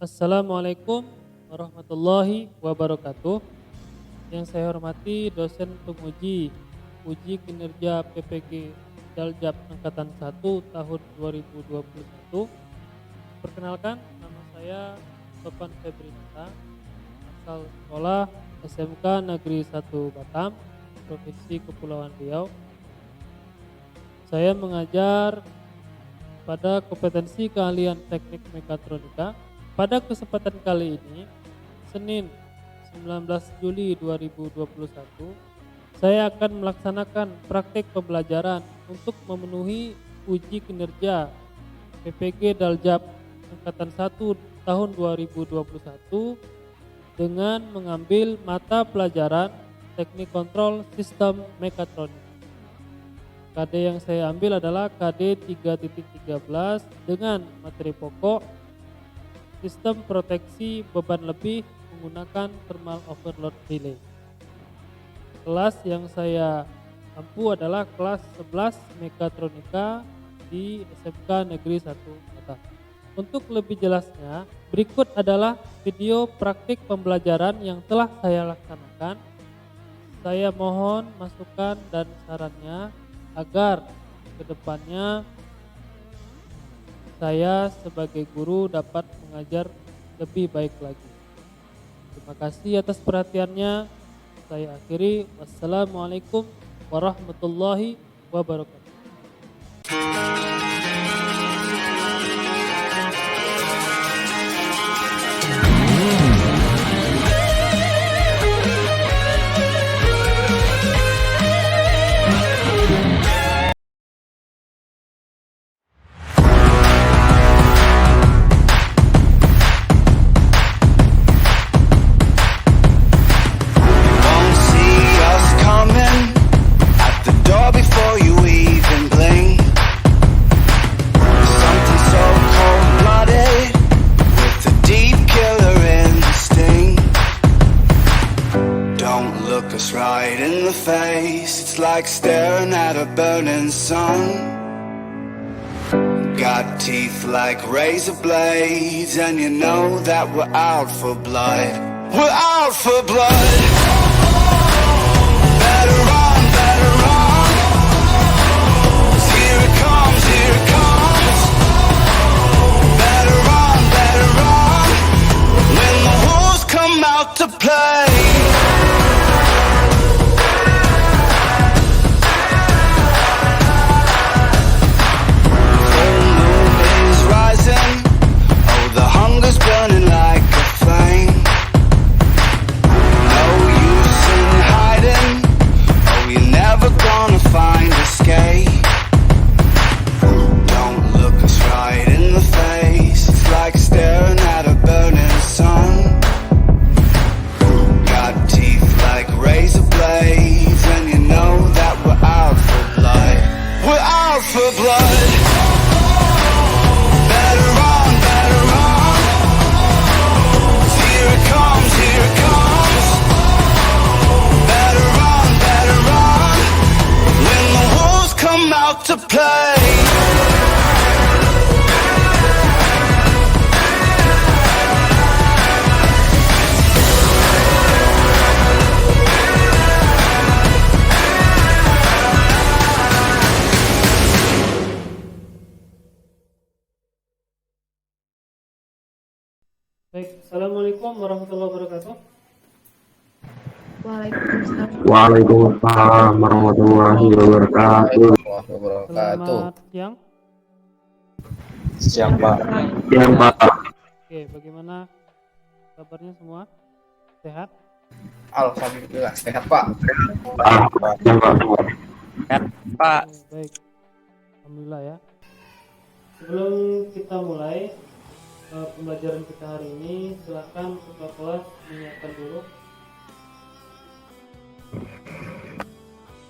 Assalamualaikum warahmatullahi wabarakatuh. Yang saya hormati dosen penguji uji kinerja PPG Daljab Angkatan 1 tahun 2021. Perkenalkan, nama saya Sofan Febrinata, asal sekolah SMK Negeri 1 Batam, Provinsi Kepulauan Riau. Saya mengajar pada kompetensi keahlian teknik mekatronika. Pada kesempatan kali ini, Senin 19 Juli 2021, saya akan melaksanakan praktik pembelajaran untuk memenuhi uji kinerja PPG Daljab Angkatan 1 tahun 2021 dengan mengambil mata pelajaran teknik kontrol sistem mekatronik. KD yang saya ambil adalah KD 3.13 dengan materi pokok sistem proteksi beban lebih menggunakan thermal overload relay. Kelas yang saya ampu adalah kelas 11 mekatronika di SMK Negeri 1 Batam. Untuk lebih jelasnya, berikut adalah video praktik pembelajaran yang telah saya laksanakan. Saya mohon masukan dan sarannya agar kedepannya saya sebagai guru dapat mengajar lebih baik lagi. Terima kasih atas perhatiannya. Saya akhiri. Wassalamualaikum warahmatullahi wabarakatuh. Right in the face, it's like staring at a burning sun. Got teeth like razor blades, and you know that we're out for blood. We're out for blood. Better run, better run. 'Cause here it comes, here it comes. Better run, better run. When the wolves come out to play. Burning like a flame. No use in hiding. Oh, you're never gonna find escape. Don't look us right in the face. It's like staring at a burning sun. Got teeth like razor blades, and you know that we're out for blood. We're out for blood. Better run, better run. Here it comes, here it comes. Better run, when the wolves come out to play. Baik, Assalamualaikum warahmatullahi wabarakatuh. Waalaikumsalam. Waalaikumsalam warahmatullahi wabarakatuh. Selamat siang. Siang Pak. Siang Pak. Oke, bagaimana kabarnya semua? Sehat? Alhamdulillah sehat Pak. Siang Pak. Sehat Pak. Baik, alhamdulillah ya. Sebelum kita mulai pembelajaran kita hari ini, silakan ketua kelas menyiapkan dulu.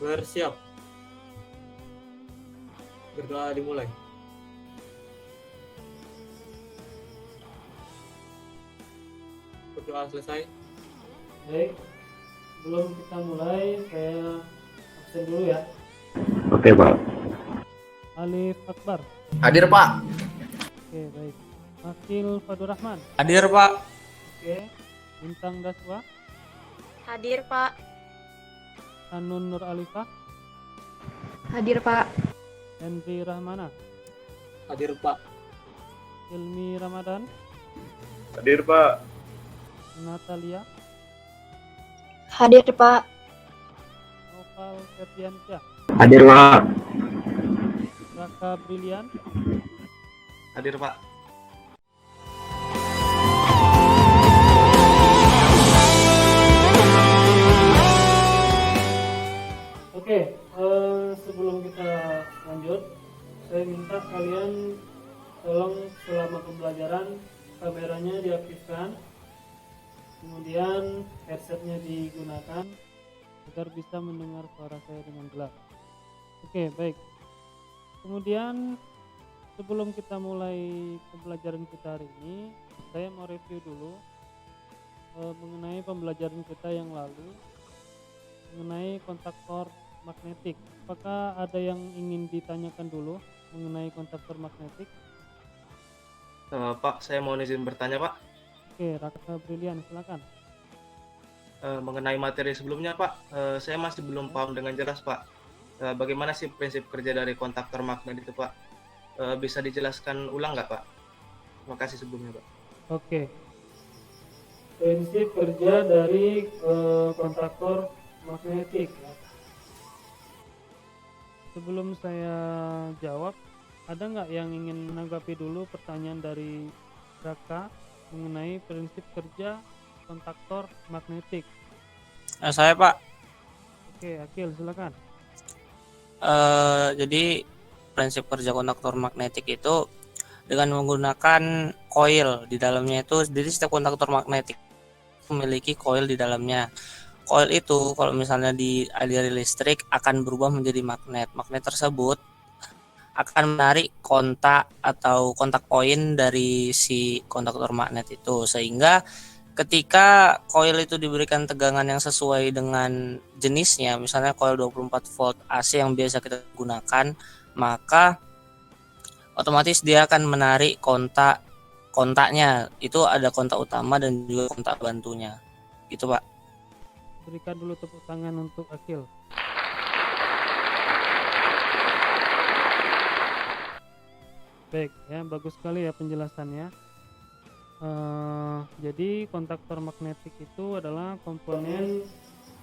Bersiap. Berdoa dimulai. Berdoa selesai. Baik, sebelum kita mulai, saya absen dulu ya. Oke Pak. Alif Akbar. Hadir Pak. Oke, baik. Akil Fadur Rahman. Hadir Pak. Oke. Bintang Daswa. Hadir, Pak. Hanun Nur Alifah. Hadir, Pak. Henry Rahmana. Hadir Pak. Ilmi Ramadan. Hadir Pak. Natalia. Hadir, Pak. Noval Ferdiansyah. Hadir Pak. Raka Brilian. Hadir Pak. Oke, sebelum kita lanjut, saya minta kalian tolong selama pembelajaran kameranya diaktifkan, kemudian headsetnya digunakan agar bisa mendengar suara saya dengan jelas. Oke, baik. Kemudian sebelum kita mulai pembelajaran kita hari ini, saya mau review dulu mengenai pembelajaran kita yang lalu mengenai kontaktor magnetik. Apakah ada yang ingin ditanyakan dulu mengenai kontaktor magnetik? Pak, saya mau izin bertanya, Pak. Oke, Raka Brilian, silakan. Mengenai materi sebelumnya, Pak, saya masih belum paham dengan jelas, Pak. Bagaimana sih prinsip kerja dari kontaktor magnet itu, Pak? Bisa dijelaskan ulang nggak, Pak? Terima kasih sebelumnya, Pak. Oke. Prinsip kerja dari kontaktor magnetik. Sebelum saya jawab, ada nggak yang ingin menanggapi dulu pertanyaan dari Raka mengenai prinsip kerja kontaktor magnetik? Saya Pak. Oke, Akil, silakan. Jadi prinsip kerja kontaktor magnetik itu dengan menggunakan coil di dalamnya itu. Jadi setiap kontaktor magnetik memiliki coil di dalamnya. Coil itu kalau misalnya dialiri listrik akan berubah menjadi magnet. Magnet tersebut akan menarik kontak atau kontak poin dari si kontaktor magnet itu, sehingga ketika coil itu diberikan tegangan yang sesuai dengan jenisnya, misalnya coil 24 volt AC yang biasa kita gunakan, maka otomatis dia akan menarik kontaknya. Itu ada kontak utama dan juga kontak bantunya. Gitu, Pak. Berikan dulu tepuk tangan untuk Akil. Baik, ya, bagus sekali ya penjelasannya. Jadi kontaktor magnetik itu adalah komponen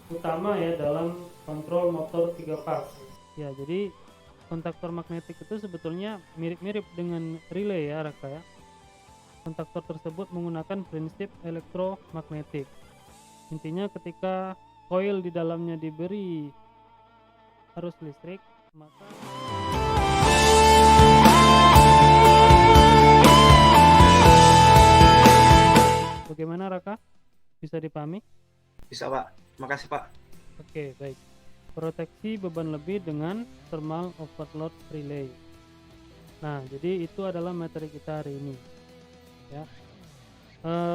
utama ya dalam kontrol motor 3 pas. Ya, jadi kontaktor magnetik itu sebetulnya mirip-mirip dengan relay ya, Raka ya. Kontaktor tersebut menggunakan prinsip elektromagnetik. Intinya ketika coil di dalamnya diberi arus listrik, maka bagaimana Raka? Bisa dipahami? Bisa, Pak. Makasih, Pak. Oke, baik. Proteksi beban lebih dengan thermal overload relay. Nah, jadi itu adalah materi kita hari ini. Ya.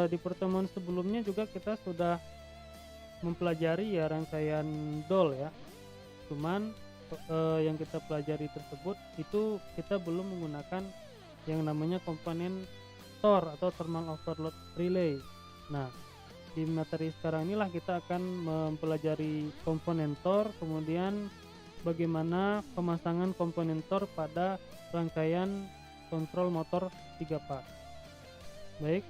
Di pertemuan sebelumnya juga kita sudah mempelajari ya rangkaian DOL ya. Cuman yang kita pelajari tersebut itu kita belum menggunakan yang namanya komponen TOR atau thermal overload relay. Nah, di materi sekarang inilah kita akan mempelajari komponen TOR, kemudian bagaimana pemasangan komponen TOR pada rangkaian kontrol motor 3 pas. Baik.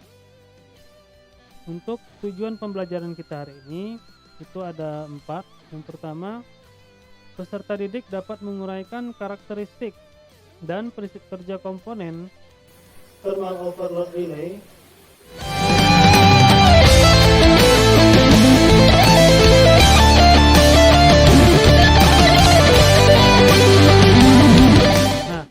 Untuk tujuan pembelajaran kita hari ini itu ada 4. Yang pertama, peserta didik dapat menguraikan karakteristik dan prinsip kerja komponen thermal overload relay. Nah,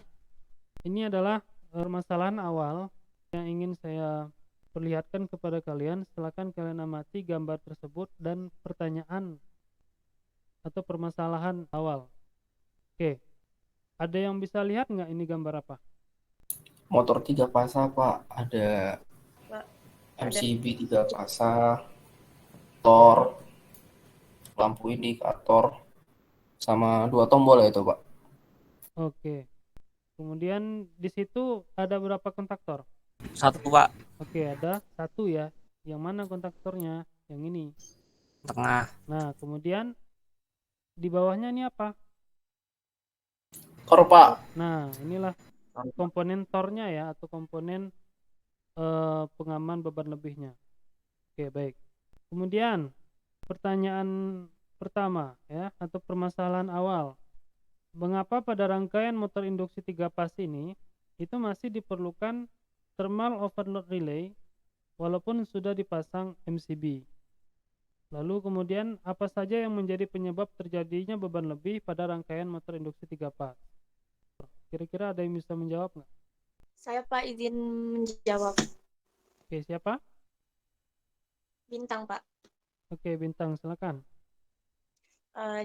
ini adalah permasalahan awal yang ingin saya perlihatkan kepada kalian. Silakan kalian amati gambar tersebut dan pertanyaan atau permasalahan awal. Oke, ada yang bisa lihat nggak ini gambar apa? Motor 3 pasa, Pak. Ada Pak, MCB 3 pasa, TOR, lampu indikator, sama 2 tombol ya itu, Pak. Oke. Kemudian di situ ada berapa kontaktor? Satu Pak, Oke, ada satu ya. Yang mana kontaktornya? Yang ini. tengah. Nah, kemudian di bawahnya ini apa? Tor Pak. Nah, inilah komponen tornya ya, atau komponen pengaman beban lebihnya. Oke, baik. Kemudian pertanyaan pertama ya, atau permasalahan awal. Mengapa pada rangkaian motor induksi 3 pas ini itu masih diperlukan thermal overload relay walaupun sudah dipasang MCB? Lalu kemudian apa saja yang menjadi penyebab terjadinya beban lebih pada rangkaian motor induksi 3 pas? Kira-kira ada yang bisa menjawab nggak? Saya Pak izin menjawab. Oke, siapa? Bintang Pak. Oke, Bintang, silakan.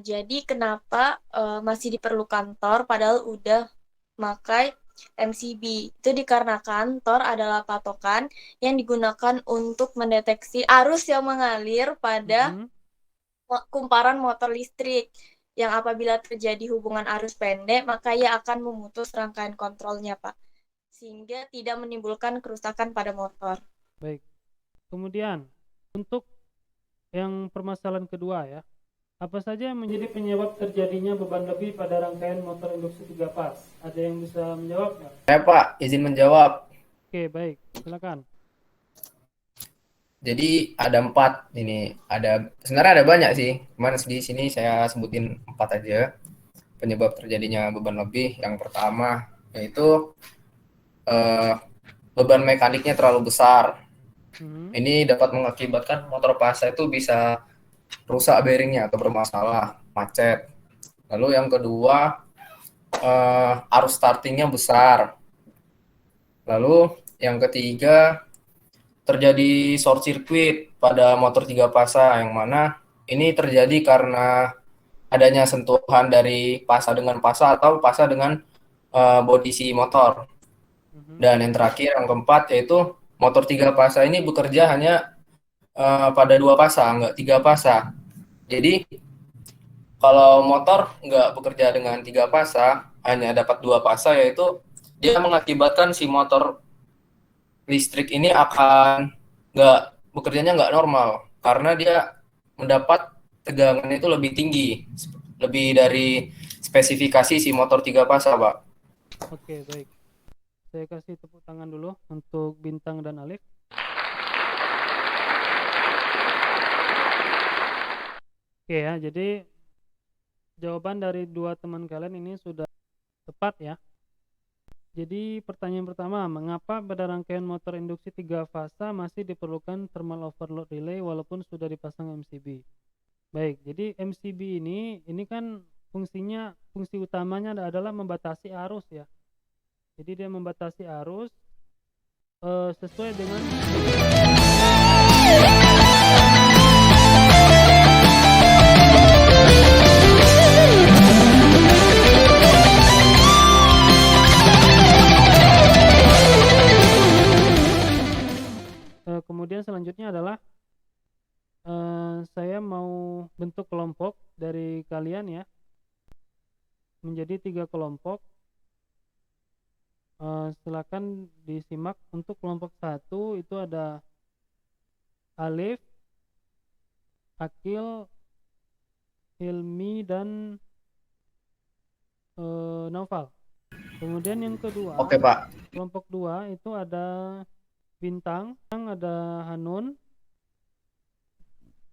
Jadi kenapa masih diperlukan TOR padahal udah pakai MCB? Itu dikarenakan TOR adalah patokan yang digunakan untuk mendeteksi arus yang mengalir pada Mhm. kumparan motor listrik. Yang apabila terjadi hubungan arus pendek, maka ia akan memutus rangkaian kontrolnya, Pak. Sehingga tidak menimbulkan kerusakan pada motor. Baik. Kemudian untuk yang permasalahan kedua ya. Apa saja yang menjadi penyebab terjadinya beban lebih pada rangkaian motor induksi 3 pas? Ada yang bisa menjawab nggak? Saya Pak, izin menjawab. Oke, baik. Silakan. Jadi ada 4 ini. Sebenarnya ada banyak sih. Cuman di sini saya sebutin 4 aja penyebab terjadinya beban lebih. Yang pertama yaitu beban mekaniknya terlalu besar. Ini dapat mengakibatkan motor pasa itu bisa rusak bearingnya atau bermasalah, macet. Lalu yang kedua, arus startingnya besar. Lalu yang ketiga, terjadi short circuit pada motor 3 pasa, yang mana ini terjadi karena adanya sentuhan dari pasa dengan pasa atau pasa dengan bodi si motor. Dan yang terakhir, yang keempat, yaitu motor 3 pasa ini bekerja hanya pada 2 pasa, enggak 3 pasa. Jadi kalau motor nggak bekerja dengan 3 pasa, hanya dapat 2 pasa, yaitu dia mengakibatkan si motor listrik ini akan bekerjanya nggak normal karena dia mendapat tegangan itu lebih tinggi, lebih dari spesifikasi si motor 3 pasa, Pak. Oke, baik. Saya kasih tepuk tangan dulu untuk Bintang dan Alif. Oke ya, jadi jawaban dari dua teman kalian ini sudah tepat ya. Jadi pertanyaan pertama, mengapa pada rangkaian motor induksi 3 fasa masih diperlukan thermal overload relay walaupun sudah dipasang MCB? Baik, jadi MCB ini kan fungsi utamanya adalah membatasi arus ya. Jadi dia membatasi arus sesuai dengan kemudian selanjutnya adalah saya mau bentuk kelompok dari kalian ya, menjadi 3 kelompok. Silakan disimak. Untuk kelompok 1 itu ada Alif, Akil, Hilmi, dan Naufal. Kemudian yang kedua, Oke, Pak. kelompok 2 itu ada Bintang, ada Hanun,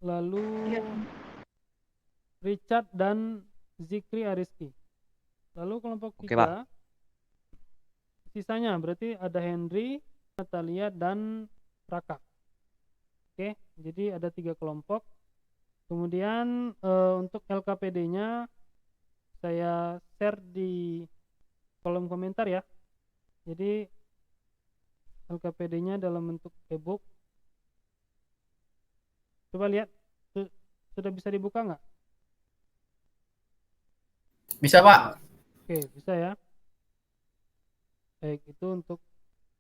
lalu Richard dan Zikri Ariski. Lalu kelompok 3 sisanya berarti ada Henry, Natalia, dan Raka. Oke, jadi ada 3 kelompok. Kemudian untuk LKPD-nya saya share di kolom komentar ya. Jadi LKPD-nya dalam bentuk e-book. Coba lihat, sudah bisa dibuka nggak? Bisa, Pak. Oke, bisa ya. Baik, itu untuk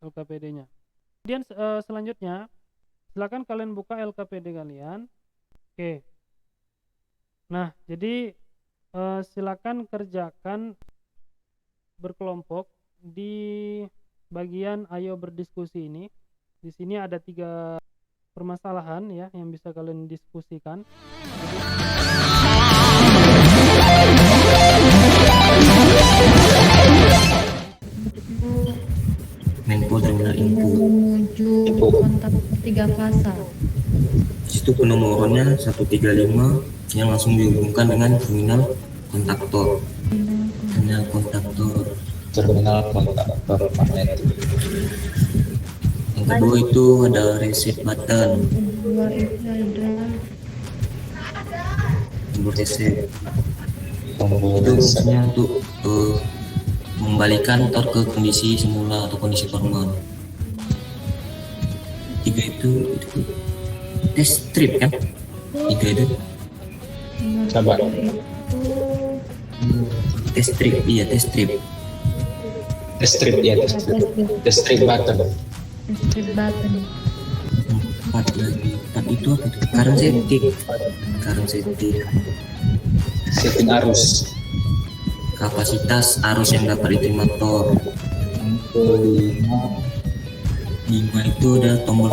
LKPD-nya. Kemudian selanjutnya, silakan kalian buka LKPD kalian. Oke. Nah, jadi silakan kerjakan berkelompok di bagian ayo berdiskusi ini. Di sini ada 3 permasalahan ya yang bisa kalian diskusikan. Menpo terminal info menuju kontak 3 fasa. di situ penomorannya 135 yang langsung dihubungkan dengan terminal kontaktor magnetik. Yang kedua itu ada reset button. Kedua itu ada Tombol reset itu fungsinya untuk mengembalikan tor ke kondisi semula atau kondisi normal. Tiga itu test strip kan? Tiga itu sabar. test strip, iya test strip. Test strip button. Empat lagi, empat itu apa itu? Current setting Arus. kapasitas arus yang dapat diterima tor. Lima itu ada tombol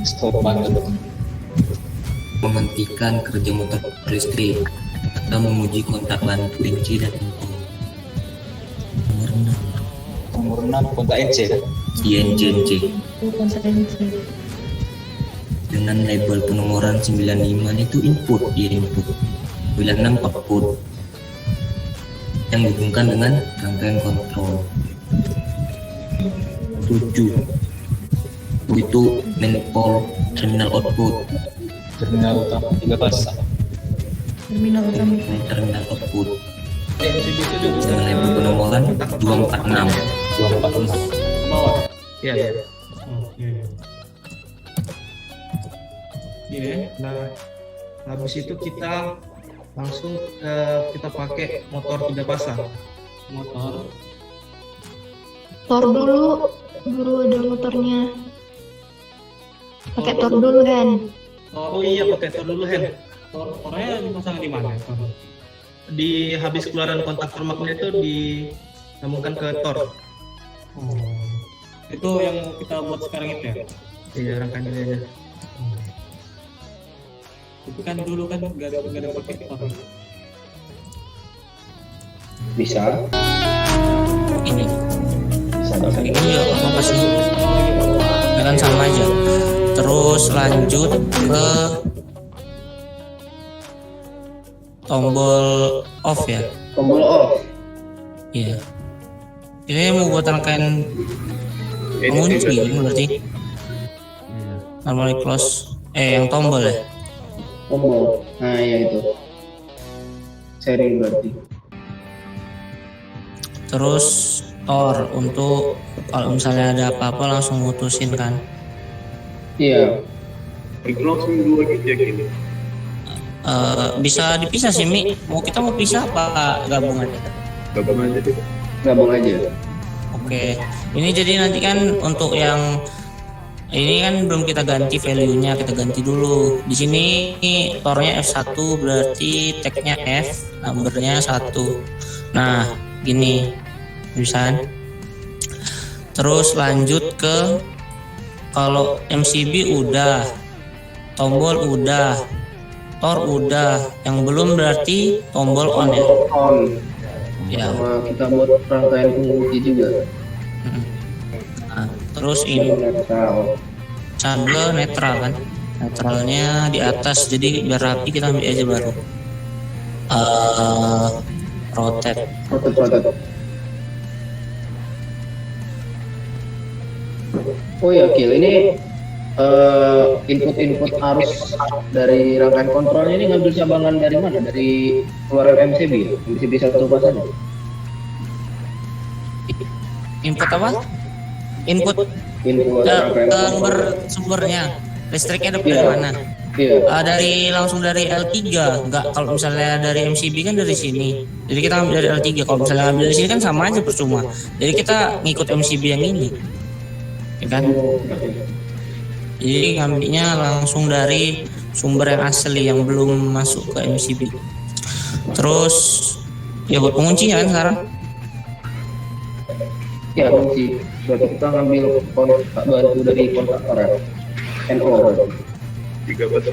Stop button. menghentikan kerja motor listrik atau menguji kontak bantu NC dan info. Nomor 6 kontak NC. INC Kontak NC. dengan label penomoran 95 itu input, input. 96 output yang dihubungkan dengan rangkaian kontrol. 7 itu menpol terminal output, Terminal utama 3 fasa. terminal output dengan label penomoran 246. Iya. Nah, habis itu kita langsung kita pakai motor 3 pasang. Tor dulu, baru ada motornya. Pakai tor dulu kan? Oh iya, pakai tor dulu Hen. Tornya dipasang di mana? Di habis keluaran kontaktor magnet itu disambungkan ke tor. Itu yang kita buat sekarang itu ya? Iya, rangkaian ini aja. Itu kan dulu kan nggak ada pakai tor. Bisa. Ini ini ya apa sih? Ya kan sama aja. Terus lanjut ke tombol off ya. Tombol off. Iya. Ini mau buat rangkaian pengunci ini berarti. Normally close. Yang tombol ya. Tombol. Nah, ya itu. Seri berarti. Terus tor untuk kalau misalnya ada apa-apa langsung mutusin kan. Iya. Itu langsung 2 gig ini. Bisa dipisah sih Mi. Kita mau pisah apa gabung aja? Gabung aja deh. Gabung aja. Oke. Ini jadi nanti kan untuk yang ini kan belum kita ganti value-nya, kita ganti dulu. Di sini tornya F1 berarti tag-nya F, numbernya 1. Nah, gini. Misalnya. Terus lanjut ke kalau MCB udah, tombol udah, tor udah, yang belum berarti tombol on ya. On. Ya. Sama kita buat rangkaian penguji juga. Nah, terus ini channel netral kan, netralnya di atas, jadi biar rapi kita ambil aja baru. Rotate. Oh ya, Kil, ini input arus dari rangkaian kontrolnya ini ngambil cabangan dari mana? Dari keluaran MCB, MCB 1 pasang. Input apa? Input sumbernya, listriknya dari mana? Iya. Dari langsung dari L3, enggak. Kalau misalnya dari MCB kan dari sini, jadi kita ambil dari L3. Kalau misalnya ambil dari sini kan sama aja percuma, jadi kita ngikut MCB yang ini ya kan. Jadi ngambilnya langsung dari sumber yang asli yang belum masuk ke MCB. Terus ya buat pengunci kan sekarang. Ya, kunci. Berarti kita ngambil kontak bantu dari kontaktor ya. NO. 13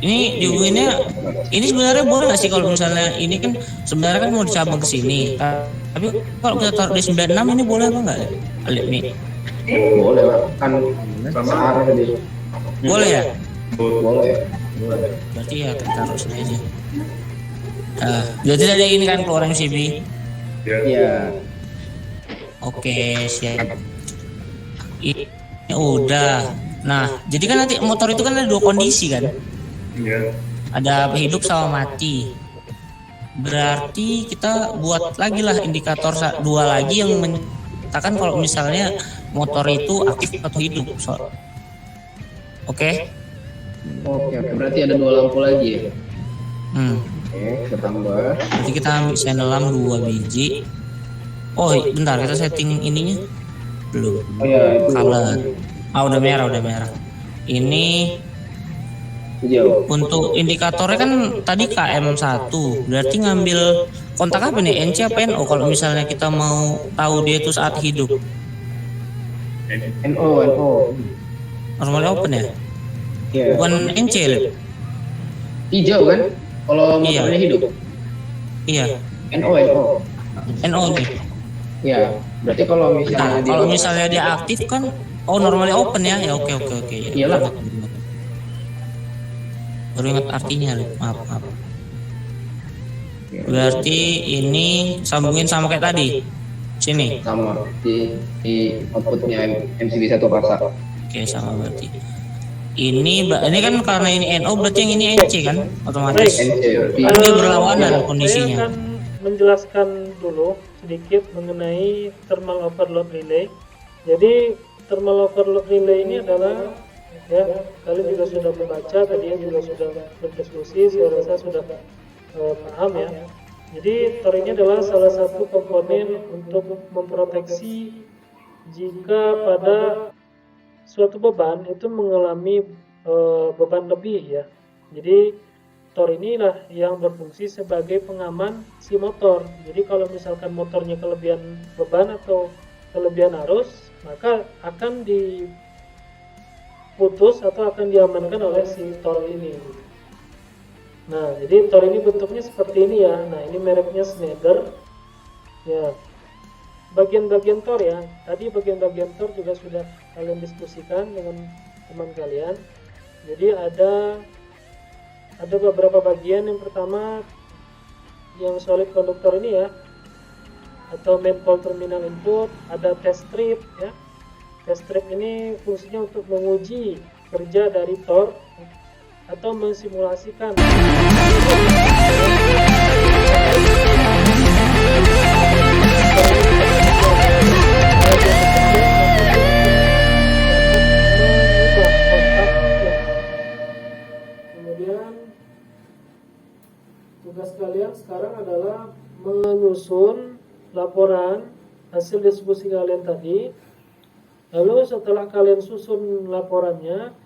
Ini dihubunginnya, ini sebenarnya boleh nggak sih kalau misalnya ini kan sebenarnya kan mau dicabang ke sini, tapi kalau kita taruh di 96 ini boleh apa nggak? Alif nih. Boleh lah, kan sama arah tadi. Boleh ya? Boleh. Berarti ya kita taruh sini aja. Jadi ada ini kan keluar MCB. Iya. Oke, siap. Ini udah. Nah, jadi kan nanti motor itu kan ada 2 kondisi kan? Iya. Ada hidup sama mati. Berarti kita buat lagi lah indikator 2 lagi yang menyatakan kalau misalnya motor itu aktif atau hidup. Oke. Oke, berarti ada 2 lampu lagi ya. Oke, bertambah. Berarti kita ambil senelam 2 biji. Oh, bentar kita setting ininya belum. Oh ya, Color. Udah merah. Ini hijau. untuk indikatornya kan tadi KM1. Berarti ngambil kontak apa nih? NC apa NO kalau misalnya kita mau tahu dia itu saat hidup? NO. Normal open ya? Iya. Bukan NC Lip. Hijau kan? Kalau motornya hidup. Iya. NO. NO nih. Ya, berarti kalau misalnya Kalau misalnya dia aktif kan, normalnya open ya? Ya oke. Ya. Iyalah. Baru ingat artinya, Lip. Maaf. Berarti ini sambungin sama kayak tadi. Sini. Sama di outputnya MCB 1 pasar. Oke, sama berarti. Ini kan karena ini NO berarti yang ini NC kan otomatis. Ini berlawanan kondisinya. Saya akan menjelaskan dulu sedikit mengenai thermal overload relay. Jadi thermal overload relay ini adalah, ya kalian juga sudah membaca, tadi juga sudah berdiskusi, saya rasa sudah paham ya. Jadi TOR ini adalah salah satu komponen untuk memproteksi jika pada suatu beban itu mengalami beban lebih ya. Jadi TOR inilah yang berfungsi sebagai pengaman si motor. Jadi kalau misalkan motornya kelebihan beban atau kelebihan arus, maka akan diputus atau akan diamankan oleh si TOR ini. Nah, jadi TOR ini bentuknya seperti ini ya. Nah, ini mereknya Schneider. Ya. Bagian-bagian TOR ya. Tadi bagian-bagian TOR juga sudah kalian diskusikan dengan teman kalian. Jadi ada beberapa bagian. Yang pertama yang solid konduktor ini ya, atau main pole terminal input. Ada test strip ya. Test strip ini fungsinya untuk menguji kerja dari TOR atau mensimulasikan tugas kalian sekarang adalah menyusun laporan hasil diskusi kalian tadi. Lalu setelah kalian susun laporannya,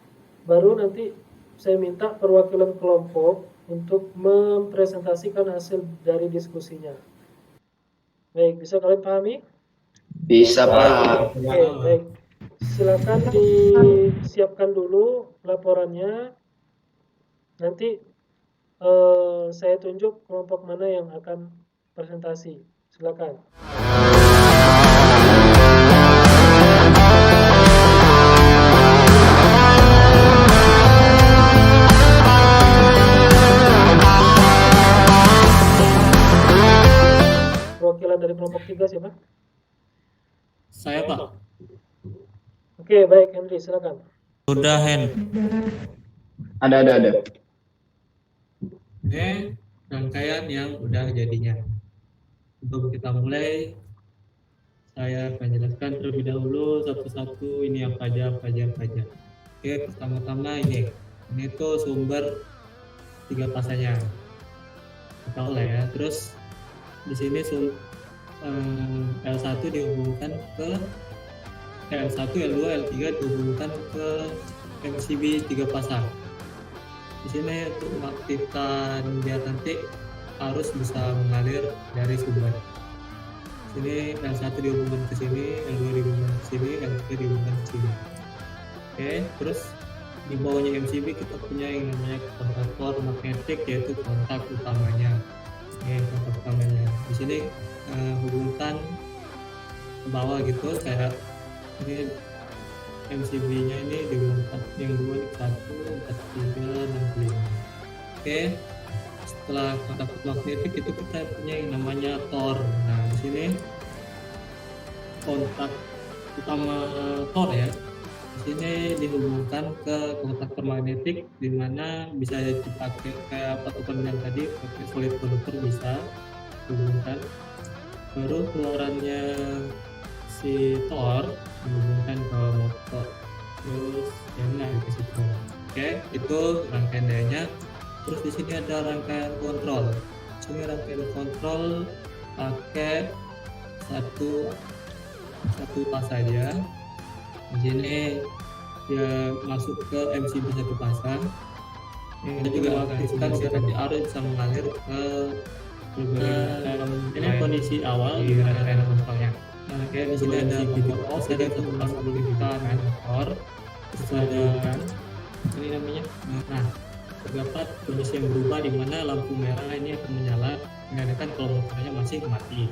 baru nanti saya minta perwakilan kelompok untuk mempresentasikan hasil dari diskusinya. Baik, bisa kalian pahami? Bisa, Pak. Oke, baik. Silakan disiapkan dulu laporannya. Nanti saya tunjuk kelompok mana yang akan presentasi. Silakan. Perwakilan dari kelompok 3 siapa? Saya, Pak. Oke, baik, Henry, silakan. Udah, Hen. Ada. Ini rangkaian yang udah jadinya. Untuk kita mulai, saya akan jelaskan terlebih dahulu satu-satu ini apa aja. Oke, pertama-tama ini tuh sumber 3 pasanya. Tahu lah ya. Terus di sini L1 dihubungkan ke L1, L2, L3 dihubungkan ke MCB 3 pasang. Di sini untuk mengaktifkan biar nanti arus bisa mengalir dari sumber Sini L1 dihubungkan ke sini, L2 dihubungkan ke sini, L3 dihubungkan ke sini. Oke, terus di bawahnya MCB kita punya yang namanya kontaktor magnetik, yaitu kontak utamanya. Oke, kontak utamanya. Di sini hubungkan ke bawah gitu, kayak ini MCB-nya ini dihubungkan yang dua di 1, 4, 3, dan 5. Oke, setelah kontak magnetik itu kita punya yang namanya Tor. Nah, di sini kontak utama Tor ya. Di sini dihubungkan ke kontaktor magnetik, di mana bisa dipakai kayak patokan yang tadi, pakai solid conductor bisa dihubungkan. Baru keluarannya si Tor dihubungkan ke motor. Terus yang ada ke situ. Oke, itu rangkaian dayanya. Terus di sini ada rangkaian kontrol. Sini rangkaian kontrol pakai satu pas saja. Di sini dia masuk ke MCB satu pasang. Ini juga aktifkan nanti arus bisa mengalir ke ini kondisi awal di rangkaian kontrolnya. Nah, kayak di sini ada titik off, ada satu pasang aktifkan motor. Terus ada ini namanya. Nah, terdapat kondisi yang berubah di mana lampu merah ini akan menyala, menandakan kalau motornya masih mati.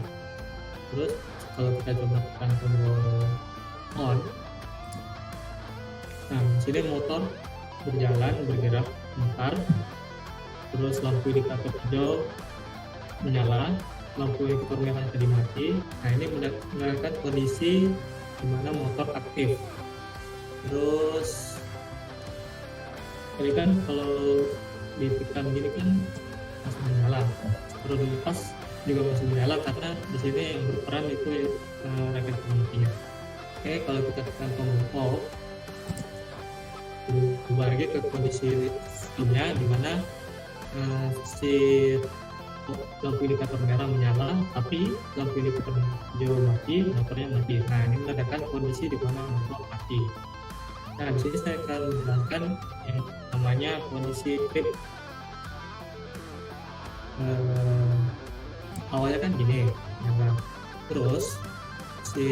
Terus kalau kita coba tekan tombol on, nah sini motor berjalan, bergerak, mutar. Terus lampu indikator hijau menyala, lampu indikator merah tadi mati. Nah, ini menandakan kondisi di mana motor aktif. Terus ini kan kalau ditekan gini kan masih menyala, kalau dilepas juga masih menyala karena di sini yang berperan itu rangkaian penghentinya. Oke, kalau kita tekan tombol off, berubah lagi ke kondisi nya di mana si lampu indikator merah menyala, tapi lampu indikator hijau mati, motornya mati. Nah, ini menandakan kondisi di mana motor mati. Nah, di sini saya akan menjelaskan yang namanya kondisi trip. Awalnya kan gini, ya. Terus si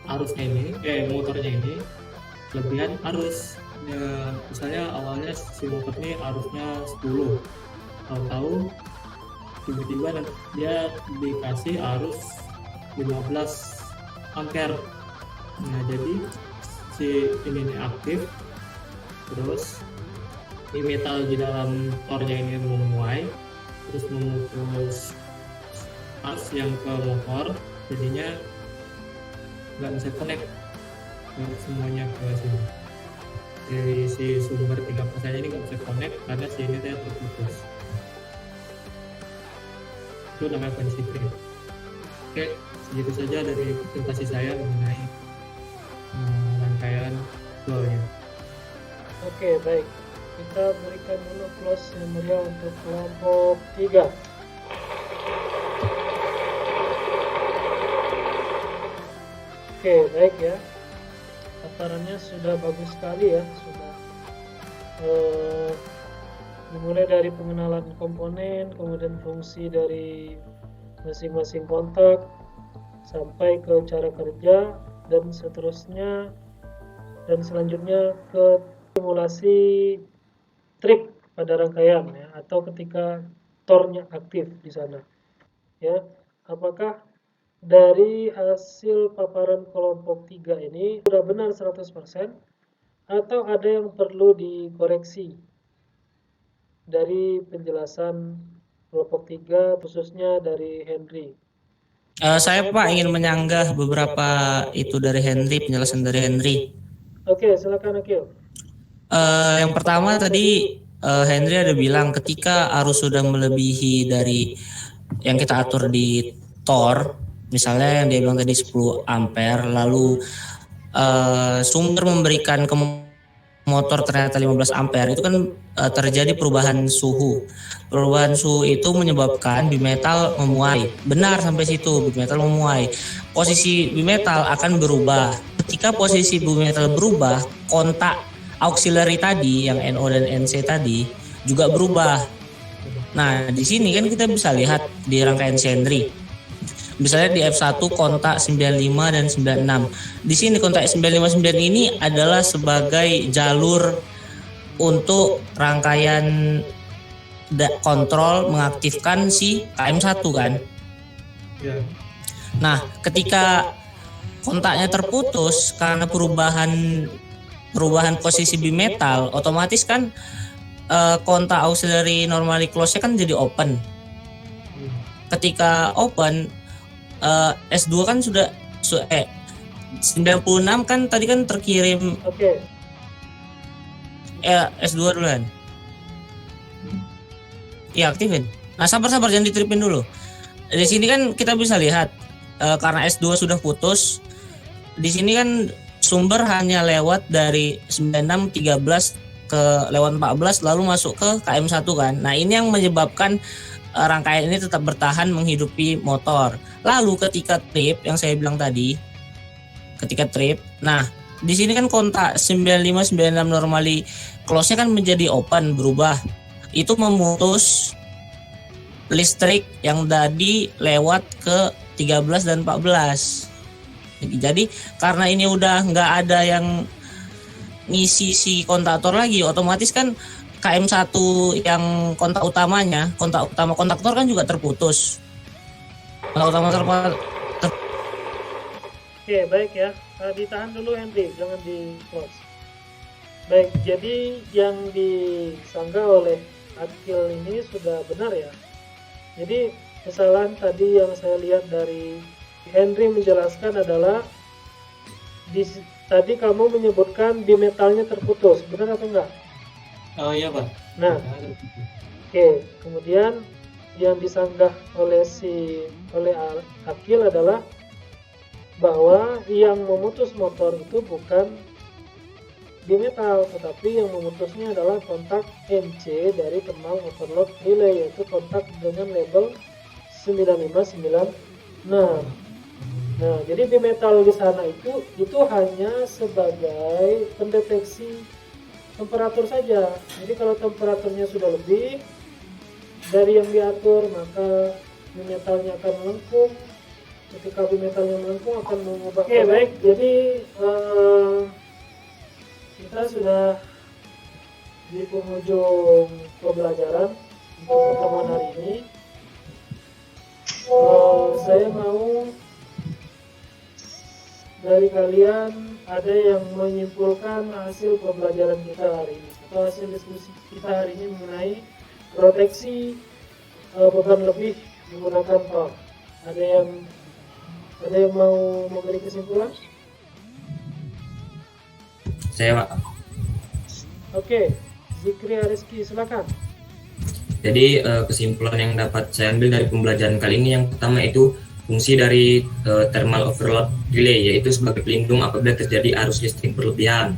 arusnya ini, motornya ini kelebihan arus. Ya, misalnya awalnya si motor ini arusnya 10, tahu-tahu tiba-tiba dia dikasih arus 15 ampere. Nah, jadi si ini aktif, terus di metal di dalam tornya ini memuai, terus memutus arus yang ke motor, jadinya nggak bisa connect semuanya ke sini. Dari si sumber 3 pasanya ini nggak bisa connect karena si ini terputus. Itu namanya kondisi trip. Oke, segitu saja dari presentasi saya mengenai rangkaian flow-nya. Oke, baik. Kita berikan dulu close yang meriah untuk kelompok 3. Oke, baik ya. Paparannya sudah bagus sekali ya, sudah dimulai dari pengenalan komponen, kemudian fungsi dari masing-masing kontak, sampai ke cara kerja, dan seterusnya, dan selanjutnya ke simulasi trip pada rangkaian ya, atau ketika tornya aktif di sana ya. Apakah dari hasil paparan kelompok 3 ini sudah benar 100% atau ada yang perlu dikoreksi dari penjelasan kelompok 3 khususnya dari Henry? Saya Pak ingin menyanggah beberapa itu dari Henry, penjelasan dari Henry. Oke, silakan Akil. Yang pertama tadi Henry ada bilang ketika arus sudah melebihi dari yang kita atur di tor, misalnya yang dia bilang tadi 10 ampere, lalu sumber memberikan ke motor ternyata 15 ampere, itu kan terjadi perubahan suhu. Perubahan suhu itu menyebabkan bimetal memuai. Benar sampai situ, bimetal memuai. Posisi bimetal akan berubah. Ketika posisi bimetal berubah, kontak auxiliary tadi yang NO dan NC tadi juga berubah. Nah, di sini kan kita bisa lihat di rangkaian Henry. misalnya di F1 kontak 95 dan 96. Di sini kontak 959 ini adalah sebagai jalur untuk rangkaian kontrol mengaktifkan si KM1 kan. Nah, ketika kontaknya terputus karena perubahan posisi bimetal, otomatis kan kontak auxiliary normally close-nya kan jadi open. Ketika open, S2 kan sudah 96 kan tadi kan terkirim. Oke. S2 duluan. Iya, aktifin. Nah, sabar jangan ditripin dulu. Di sini kan kita bisa lihat karena S2 sudah putus. Di sini kan sumber hanya lewat dari 96 13 ke lewat 14 lalu masuk ke KM1 kan. Nah, ini yang menyebabkan rangkaian ini tetap bertahan menghidupi motor. Lalu ketika trip yang saya bilang tadi, nah di sini kan kontak 95 96 normally close-nya kan menjadi open, berubah. Itu memutus listrik yang tadi lewat ke 13 dan 14. Jadi karena ini udah nggak ada yang ngisi si kontaktor lagi, otomatis kan KM1 yang kontak utama kontaktor kan juga terputus. Kontak utama Oke, baik ya. Ditahan dulu Henry, jangan di close. Baik, jadi yang disanggah oleh Akil ini sudah benar ya. Jadi kesalahan tadi yang saya lihat dari Henry menjelaskan adalah tadi kamu menyebutkan bimetalnya terputus, benar atau enggak? Oh iya Pak. Nah, oke. Kemudian yang disanggah oleh Akil adalah bahwa yang memutus motor itu bukan bimetal, tetapi yang memutusnya adalah kontak MC dari thermal overload relay, yaitu kontak dengan label 959. Nah, jadi bimetal di sana itu hanya sebagai pendeteksi temperatur saja. Jadi kalau temperaturnya sudah lebih dari yang diatur, maka bimetalnya akan melengkung. Ketika bimetalnya melengkung akan mengubah. Oke, baik. Jadi kita sudah di penghujung pembelajaran untuk pertemuan hari ini. Saya mau dari kalian ada yang menyimpulkan hasil pembelajaran kita hari ini atau hasil diskusi kita hari ini mengenai proteksi beban lebih menggunakan torque. Ada yang mau memberi kesimpulan? Saya Pak. Oke, Zikri Ariski, silakan. Jadi kesimpulan yang dapat saya ambil dari pembelajaran kali ini yang pertama itu fungsi dari thermal overload relay, yaitu sebagai pelindung apabila terjadi arus listrik berlebihan.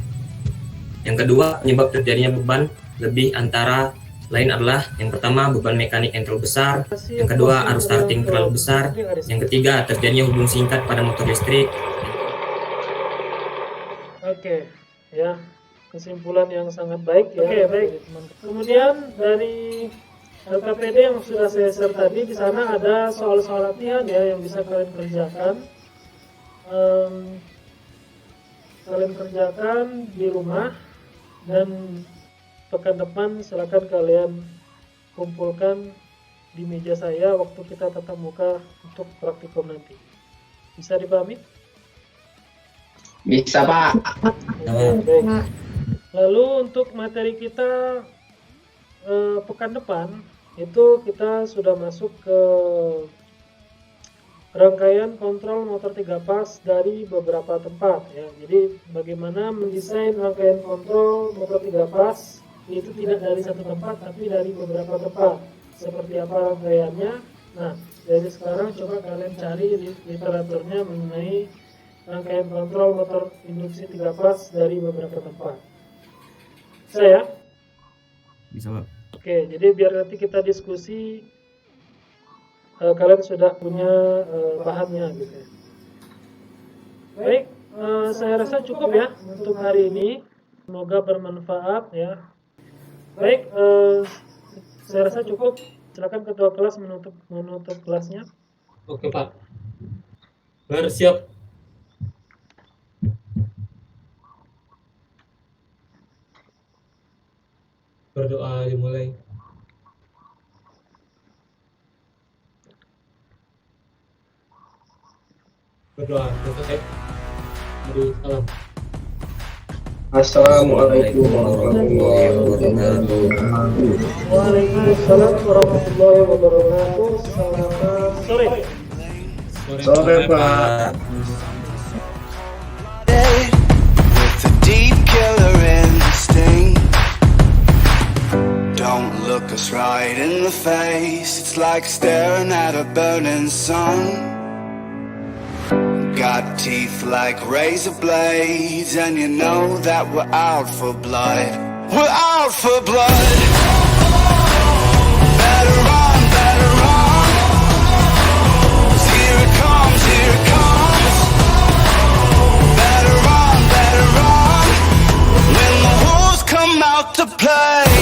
Yang kedua, penyebab terjadinya beban lebih antara lain adalah yang pertama beban mekanik yang terlalu besar, yang kedua arus starting terlalu besar, yang ketiga terjadinya hubung singkat pada motor listrik. Oke, ya, kesimpulan yang sangat baik ya. Oke, baik. Kemudian dari LKPD yang sudah saya share tadi, di sana ada soal-soal latihan ya yang bisa kalian kerjakan. Kalian kerjakan di rumah dan pekan depan silakan kalian kumpulkan di meja saya waktu kita tatap muka untuk praktikum nanti. Bisa dipahami? Bisa Pak. Baik. Lalu untuk materi kita pekan depan itu kita sudah masuk ke rangkaian kontrol motor 3 pas dari beberapa tempat ya. Jadi bagaimana mendesain rangkaian kontrol motor 3 pas itu tidak dari satu tempat tapi dari beberapa tempat. Seperti apa rangkaiannya? Nah, dari sekarang coba kalian cari literaturnya mengenai rangkaian kontrol motor induksi 3 pas dari beberapa tempat. Saya? Bisa Pak. Oke, jadi biar nanti kita diskusi kalian sudah punya bahannya gitu ya. Baik, saya rasa cukup ya untuk hari ini. Semoga bermanfaat ya. Baik, saya rasa cukup. Silakan ketua kelas menutup kelasnya. Oke Pak. Bersiap. Berdoa dimulai. Berdoa selesai. Beri salam. Assalamualaikum warahmatullahi wabarakatuh. Waalaikumsalam warahmatullahi wabarakatuh. Selamat sore. Sore Pak. With the deep killer instinct, don't look us right in the face. It's like staring at a burning sun. Got teeth like razor blades, and you know that we're out for blood. We're out for blood. Better run, better run. 'Cause here it comes, here it comes. Better run, better run. When the wolves come out to play.